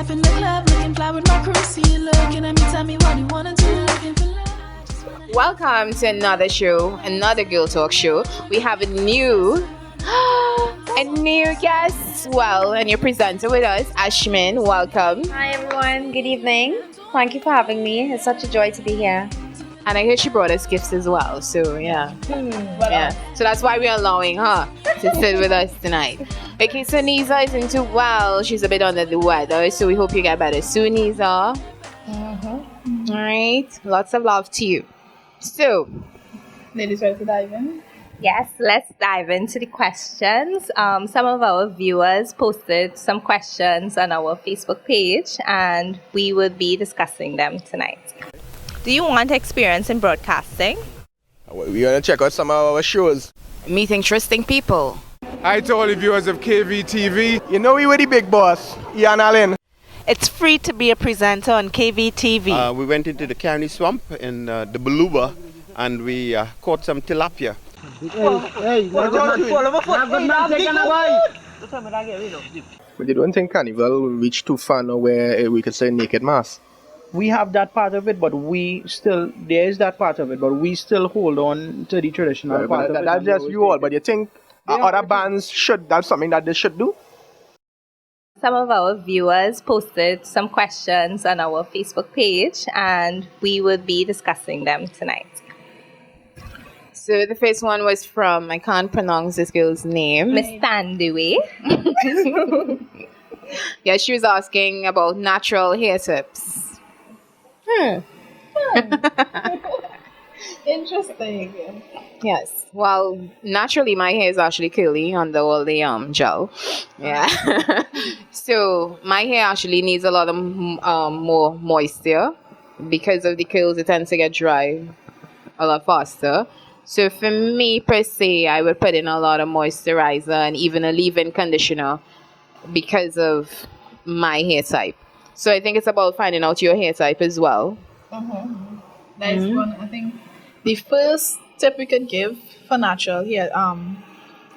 life in the club, looking fly with my crew. See you looking at me, tell me what you wanna do. Looking for love. Welcome to another show, another Girl Talk show. We have a new guest, a new presenter with us, Ashmin. Welcome. Hi everyone, good evening. Thank you for having me. It's such a joy to be here. And I hear she brought us gifts as well, so yeah. So that's why we're allowing her to sit with us tonight. Okay, so Nisa isn't too well. She's a bit under the weather, so we hope you get better soon, Nisa. Alright, lots of love to you. So, Ladies, ready to dive in? Yes, let's dive into the questions. Some of our viewers posted some questions on our Facebook page, and we will be discussing them tonight. Do you want experience in broadcasting? We're going to check out some of our shows. meet interesting people. Hi to all the viewers of KVTV. You know we were the big boss, Ian Allen. It's free to be a presenter on KVTV. We went into the county swamp in the Beluga and we caught some tilapia. But you don't think Carnival will reach too far now where we could say naked mass? We have that part of it, but there is that part of it, but we still hold on to the traditional part of it. That's just you all, but you think other bands that's something that they should do? Some of our viewers posted some questions on our Facebook page, and we will be discussing them tonight. So the first one was from, I can't pronounce this girl's name. Miss Tandui. Yeah, she was asking about natural hair tips. Interesting. Yes. Well, naturally, my hair is actually curly under all the gel. Yeah. So my hair actually needs a lot of more moisture because of the curls. It tends to get dry a lot faster. So for me per se, I would put in a lot of moisturizer and even a leave-in conditioner because of my hair type. So I think it's about finding out your hair type as well. That is one. I think the first tip we could give for natural hair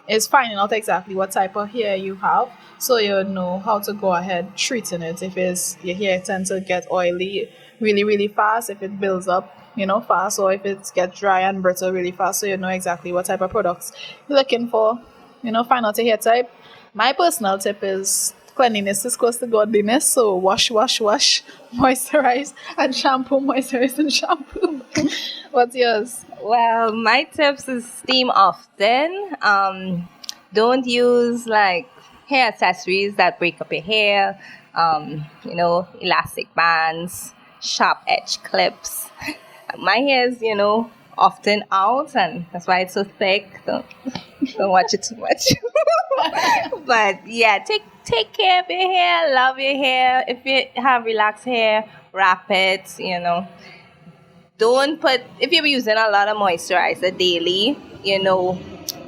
is finding out exactly what type of hair you have, so you know how to go ahead treating it. If your hair tends to get oily really, really fast, if it builds up, fast, or if it gets dry and brittle really fast, so you know exactly what type of products you're looking for. Find out your hair type. My personal tip is cleanliness is close to godliness, so wash, moisturize, and shampoo, moisturize, and shampoo. What's yours? Well, my tips is steam often. Don't use hair accessories that break up your hair. Elastic bands, sharp edge clips. My hair is, often out, and that's why it's so thick. Don't watch it too much. But yeah, take care of your hair, love your hair. If you have relaxed hair, wrap it, if you're using a lot of moisturizer daily,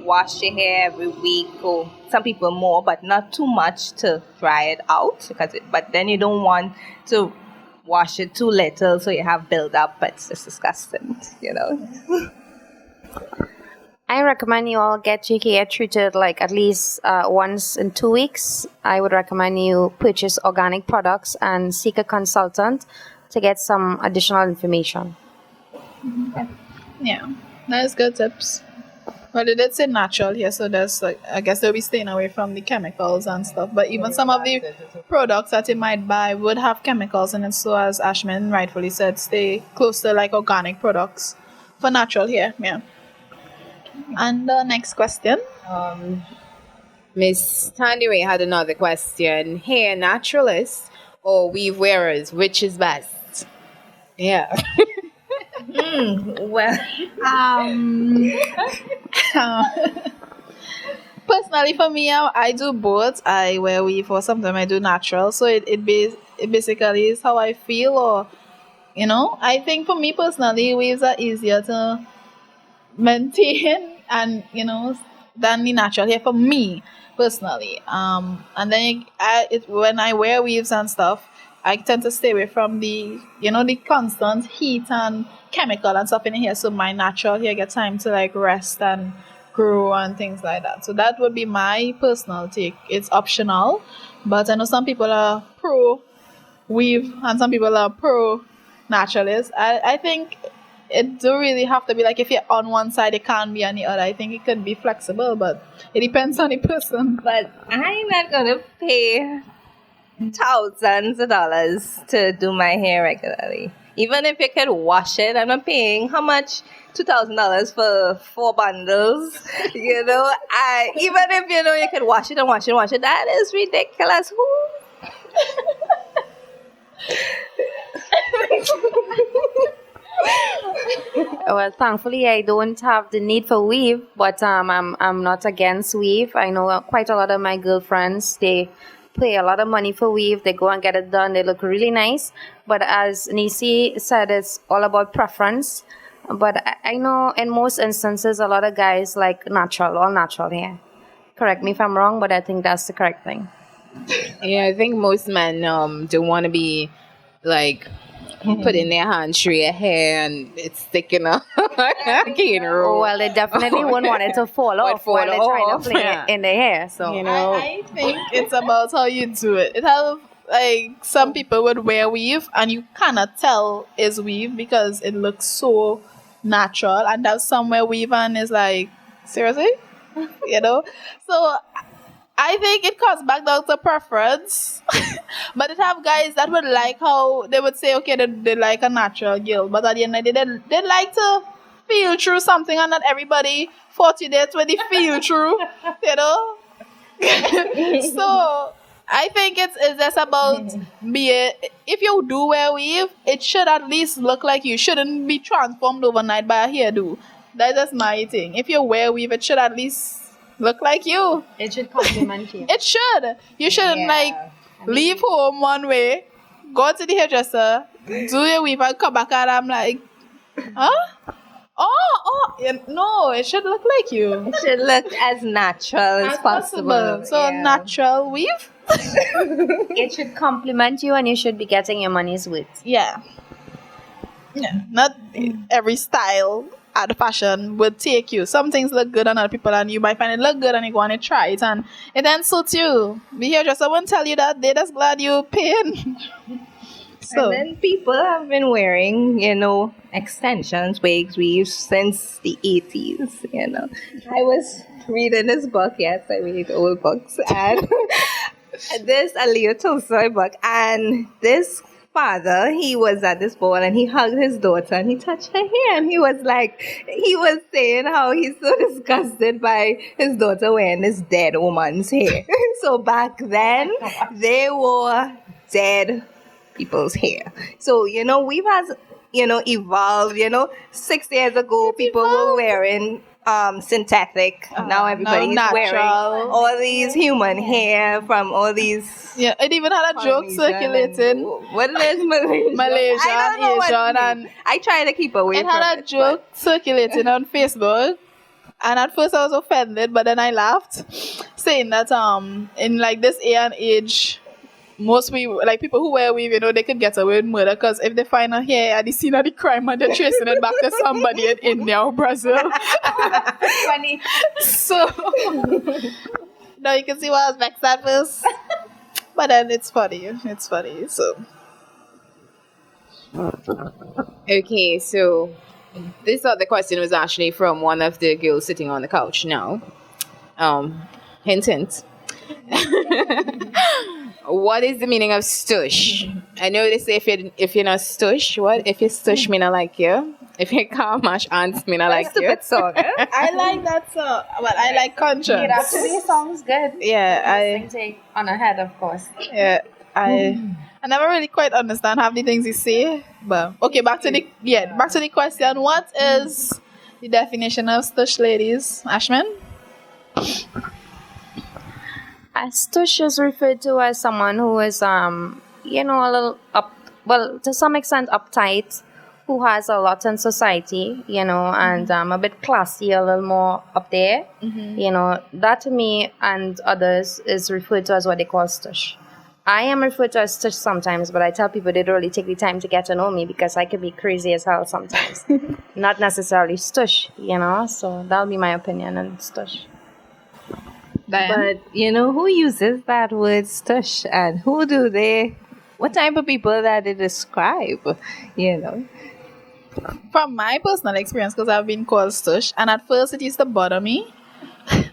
wash your hair every week, or some people more, but not too much to dry it out, but then you don't want to wash it too little so you have build-up, but it's just disgusting, I recommend you all get your hair treated at least once in 2 weeks. I would recommend you purchase organic products and seek a consultant to get some additional information. Yeah, that is good tips. Well, they did say natural here, so there's I guess they'll be staying away from the chemicals and stuff. But even some of the products that you might buy would have chemicals in it. So as Ashmin rightfully said, stay close to organic products for natural hair. Yeah. And the next question. Miss Tandiwe had another question. Hair naturalists or weave wearers, which is best? Yeah. Well, personally for me, I do both. I wear weave or sometimes I do natural. So it basically is how I feel, or I think for me personally, weaves are easier to maintain and than the natural hair for me personally. And then when I wear weaves and stuff, I tend to stay away from the the constant heat and chemical and stuff in the hair, so my natural hair gets time to rest and grow and things like that. So that would be my personal take. It's optional, but I know some people are pro weave, and some people are pro naturalist. I think it do really have to be like if you're on one side, it can't be on the other. I think it could be flexible, but it depends on the person. But I'm not gonna pay thousands of dollars to do my hair regularly. Even if you could wash it, I'm not paying how much? $2,000 for 4 bundles. You know, even if you could wash it and wash it and wash it, that is ridiculous. Well, thankfully, I don't have the need for weave, but I'm not against weave. I know quite a lot of my girlfriends, they pay a lot of money for weave. They go and get it done. They look really nice. But as Nisi said, it's all about preference. But I know in most instances, a lot of guys like all natural hair. Correct me if I'm wrong, but I think that's the correct thing. Yeah, I think most men don't want to be like putting their hand through your hair and it's sticking up. Well, they definitely wouldn't want it to fall off while they're trying to play it in their hair. So I think it's about how you do it. It has like some people would wear weave and you cannot tell is weave because it looks so natural, and there's somewhere weave and is like seriously, So I think it comes back down to preference. But it have guys that would like how they would say, okay, they like a natural girl, but at the end of the day, they like to feel through something, and not everybody 40 days when they feel through, So I think it's just about if you do wear weave, it should at least look like you shouldn't be transformed overnight by a hairdo. That's just my thing. If you wear weave, it should at least look like you. it should compliment you. It should. You shouldn't leave home one way, go to the hairdresser, do your weave and come back and I'm like, huh? No, it should look like you. It should look as natural as possible. So natural weave. It should compliment you and you should be getting your money's worth. Yeah. Not every style at fashion would take you. Some things look good on other people and you might find it look good and you go on and try it and it then suits you. The hairdresser won't tell you that. They're just glad you're paying. And then people have been wearing, extensions, wigs, weaves since the 80s, I was reading this book, yes, I read old books, and this a Leo Tolstoy book, and this father, he was at this ball and he hugged his daughter and he touched her hair and he was saying how he's so disgusted by his daughter wearing this dead woman's hair. So back then, they wore dead people's hair. So, we've evolved, 6 years ago, people were wearing synthetic. Now everybody's wearing all these human hair from all these. Yeah, it even had a joke circulating. What is Malaysia? Asian, and I try to keep away it from had a joke circulating on Facebook. And at first I was offended, but then I laughed, saying that in like this day and age, most people who wear weave, they could get away with murder because if they find a hair at the scene of the crime and they're tracing it back to somebody in India or Brazil. Funny. So now you can see why I was vexed at first. But then it's funny. So Okay, so this other question was actually from one of the girls sitting on the couch now. Hint, hint. What is the meaning of stush? I know they say if you're not stush, what? If you're stush, me not like you. If you can't mash ants, me not like you. Stupid song. I like that song. Well, I like conscience. It actually sounds good. Yeah, on ahead, of course. Yeah, I never really quite understand half the things you say. But okay, back to the question. What is the definition of stush, ladies? Ashmin? A stush is referred to as someone who is, a little to some extent uptight, who has a lot in society, and a bit classy, a little more up there. Mm-hmm. That to me and others is referred to as what they call stush. I am referred to as stush sometimes, but I tell people they don't really take the time to get to know me because I can be crazy as hell sometimes. Not necessarily stush, so that'll be my opinion on stush. But who uses that word stush and who do they what type of people that they describe, you know? From my personal experience, because I've been called stush, and at first it used to bother me,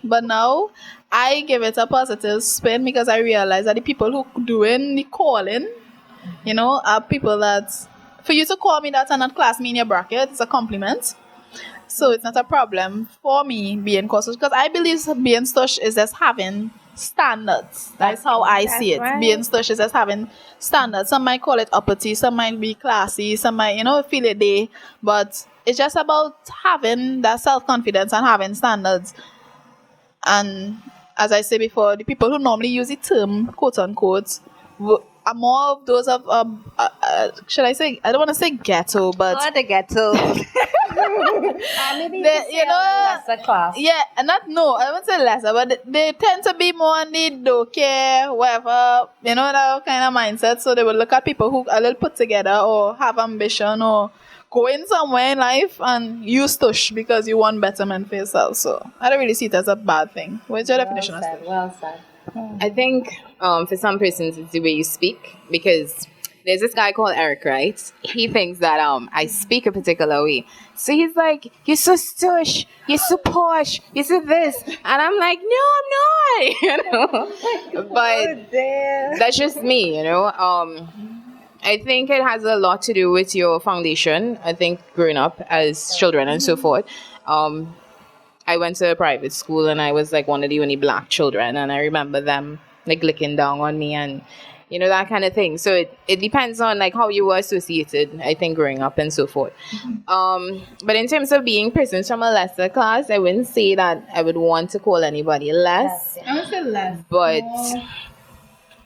but now I give it a positive spin because I realize that the people who doing the calling, you know, are people that, for you to call me that and not class me in your bracket, it's a compliment. So it's not a problem for me being called stush, because I believe being stush is just having standards. That's how I see it. right. Being stush is just having standards. Some might call it uppity, some might be classy, some might, you know, feel it day. But it's just about having that self-confidence and having standards. And as I said before, the people who normally use the term quote unquote are more of those of should I say, I don't want to say ghetto, but Oh, the ghetto. Maybe you know, lesser class. yeah, and not no, I won't say lesser, but they tend to be more on the don't care, whatever, you know, that kind of mindset. So they will look at people who are a little put together or have ambition or going somewhere in life and use stush because you want betterment for yourself. So I don't really see it as a bad thing. What's your definition of stush? Well said. I think for some persons it's the way you speak, because there's this guy called Eric, right? He thinks that I speak a particular way. So he's like, you're so stush, you're so posh, you're so this. And I'm like, no, I'm not. You know? But that's just me, you know. I think it has a lot to do with your foundation. I think growing up as children and so forth. I went to a private school and I was like one of the only black children, and I remember them like looking down on me and, you know, that kind of thing. So it depends on like how you were associated, I think, growing up and so forth. But in terms of being persons from a lesser class, I wouldn't say that I would want to call anybody less. I would say less. But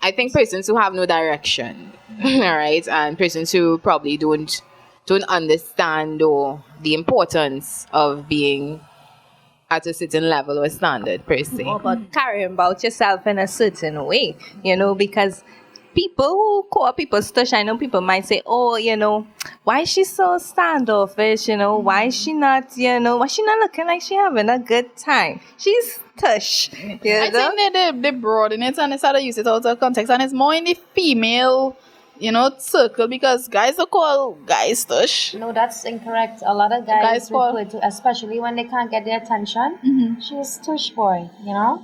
I think persons who have no direction, all right, and persons who probably don't understand or the importance of being at a certain level or standard per se. More about carrying about yourself in a certain way, you know, because people who call people stush, I know people might say, oh, you know, why is she so standoffish, you know, why is she not, you know, why is she not looking like she having a good time? She's tush, you I know? think they broaden it and they start to use it out of context, and it's more in the female, you know, circle, because guys will call guys tush. No, that's incorrect. A lot of guys Guys call- refer to, especially when they can't get their attention, she's tush boy, you know?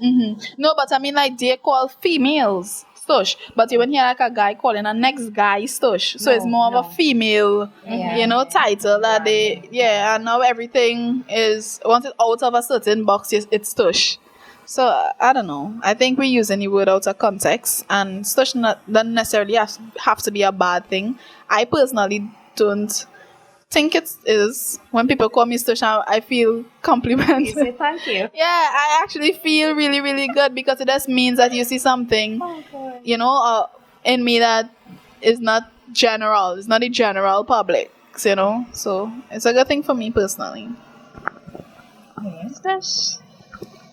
No, but I mean, like, they call females stush, but you won't hear like a guy calling a next guy stush. So it's more of a female, you know, title that they, and now everything is, once it's out of a certain box, it's stush. So I don't know. I think we're using the word out of context, and stush doesn't necessarily have to be a bad thing. I personally don't think it is. When people call me stush, I feel complimented. You say thank you. Yeah, I actually feel really, really good, because it just means that you see something, you know, in me that is not general. It's not the general public, you know. So it's a good thing for me personally.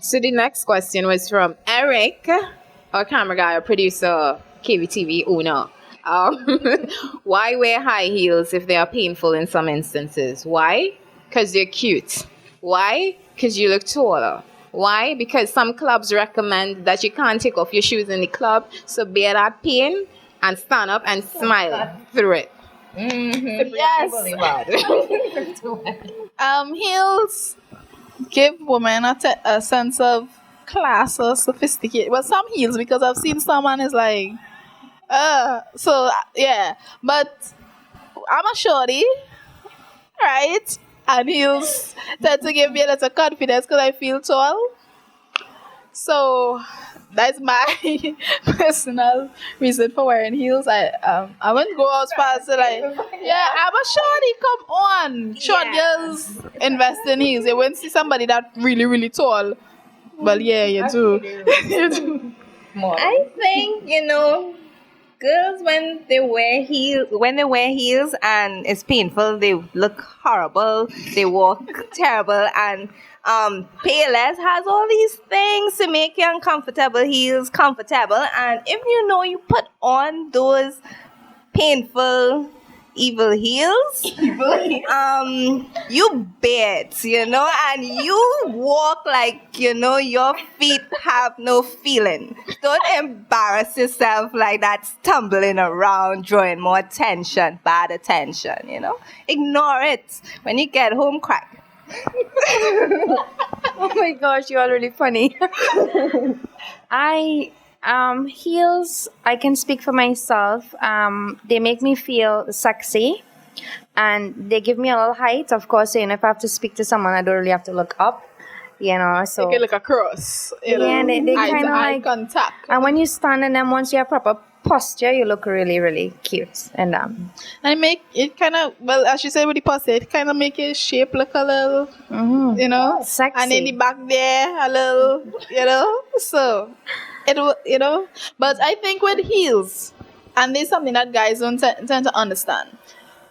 So the next question was from Eric, our camera guy, our producer, KVTV owner. Why wear high heels if they are painful in some instances? Why? Because they're cute. Why? Because you look taller. Why? Because some clubs recommend that you can't take off your shoes in the club, so bear that pain and stand up and smile through it. Yes. Heels give women a sense of class or sophistication. Well, some heels, because I've seen someone is like, so yeah. But I'm a shorty, right? And heels tend to give me a lot of confidence because I feel tall. So that's my personal reason for wearing heels. I wouldn't go as far as to like, yeah, I'm a shorty, come on. Short girls invest in heels. You won't see somebody that really, really tall. Well, yeah, you do. You do. I think, you know, girls when they wear heels and it's painful, they look horrible, they walk terrible, and Payless has all these things to make you uncomfortable heels comfortable, and if you know you put on those painful evil heels. You bet, and you walk like, your feet have no feeling. Don't embarrass yourself like that, stumbling around, drawing more attention, bad attention, Ignore it. When you get home, cry. Oh my gosh, you are really funny. Heels, I can speak for myself. They make me feel sexy and they give me a little height. Of course, if I have to speak to someone, I don't really have to look up, so. You can look across, They kind of eye like, contact. and when you stand in them, once you have proper posture, you look really, really cute. And And make it kind of, well, as you said with the posture, it kind of make your shape look a little, sexy. And in the back there, a little, so, but I think with heels, and this is something that guys don't tend to understand.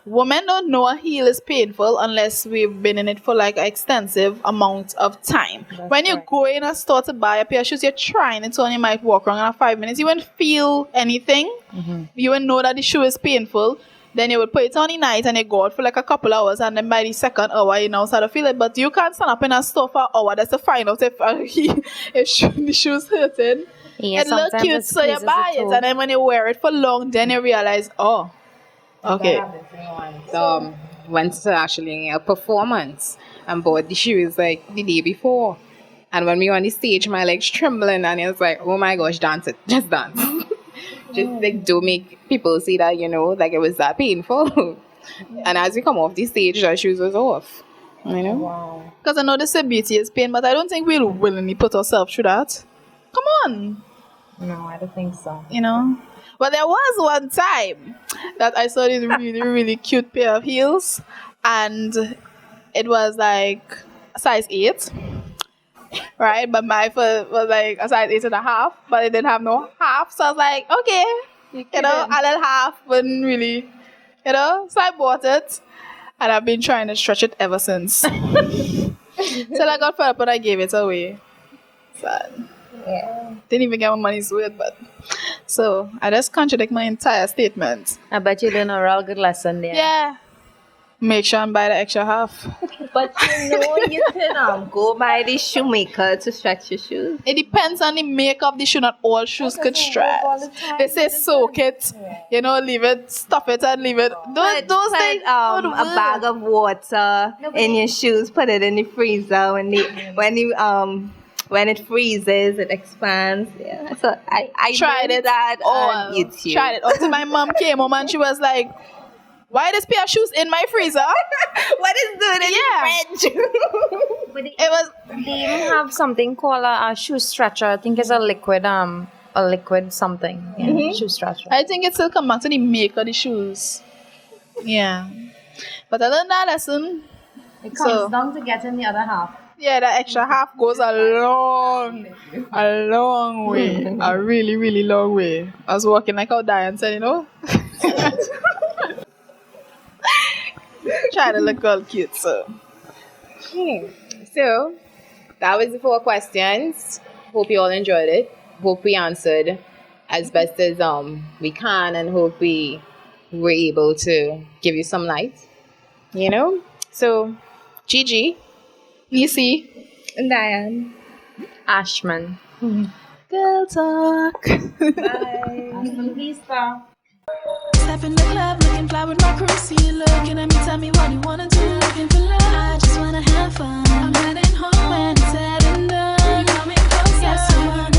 Women don't know a heel is painful unless we've been in it for like an extensive amount of time. When you go in a store to buy a pair of shoes, you're trying it on, you might walk around in 5 minutes. You won't feel anything. You won't know that the shoe is painful. Then you would put it on the night and you go out for like a couple hours, and then by the second hour you now start to feel it. But you can't stand up in a store for an hour just to find out if the shoe's hurting. Yeah, it looks cute, so you buy it, and then when you wear it for long, then you realize, oh, okay. Went to actually a performance and bought the shoes like the day before. And when we were on the stage, my legs trembling, and it was like, oh my gosh, dance it, just dance. Just like don't make people see that, like it was that painful. And as we come off the stage, our shoes was off. Wow. Because I know they say beauty is pain, but I don't think we'll willingly put ourselves through that. Come on. No, I don't think so. But there was one time that I saw this really, really cute pair of heels, and it was like a size 8, right? But my foot was like a size 8.5, but it didn't have no half, so I was like, okay, a little half wouldn't really, so I bought it, and I've been trying to stretch it ever since. Till I got fed up and I gave it away. Sad. Yeah. Didn't even get my money's worth, but so I just contradict my entire statement. I bet you learned a real good lesson there. Yeah. Make sure and buy the extra half. But you can go by the shoemaker to stretch your shoes. It depends on the make of the shoe. Not all shoes could stretch. They say soak it, leave it, stuff it and leave it. Those things. A bag of water in your shoes. Put it in the freezer when it freezes, it expands. Yeah, so I tried it that on YouTube. Tried it until my mom came home and she was like, "Why this pair of shoes in my freezer? What is doing in the fridge?" They even have something called a shoe stretcher. I think it's a liquid something. Yeah, shoe stretcher. I think it still come back to the make of the shoes. Yeah, but I learned that lesson. It comes down to getting the other half. Yeah, that extra half goes a long way. A really, really long way. I was walking like how Diane said, Trying to look all cute, so. So, that was the 4 questions. Hope you all enjoyed it. Hope we answered as best as we can, and hope we were able to give you some light. So, Gigi, Nisi, and Diane, Ashmin. Girl talk. Bye. Hasta la vista. Step in the club, looking fly with my crew. See you looking at me, tell me what you wanna do. Looking for love, I just wanna have fun. I'm heading home when it's said and done. Coming closer, yes, you wanna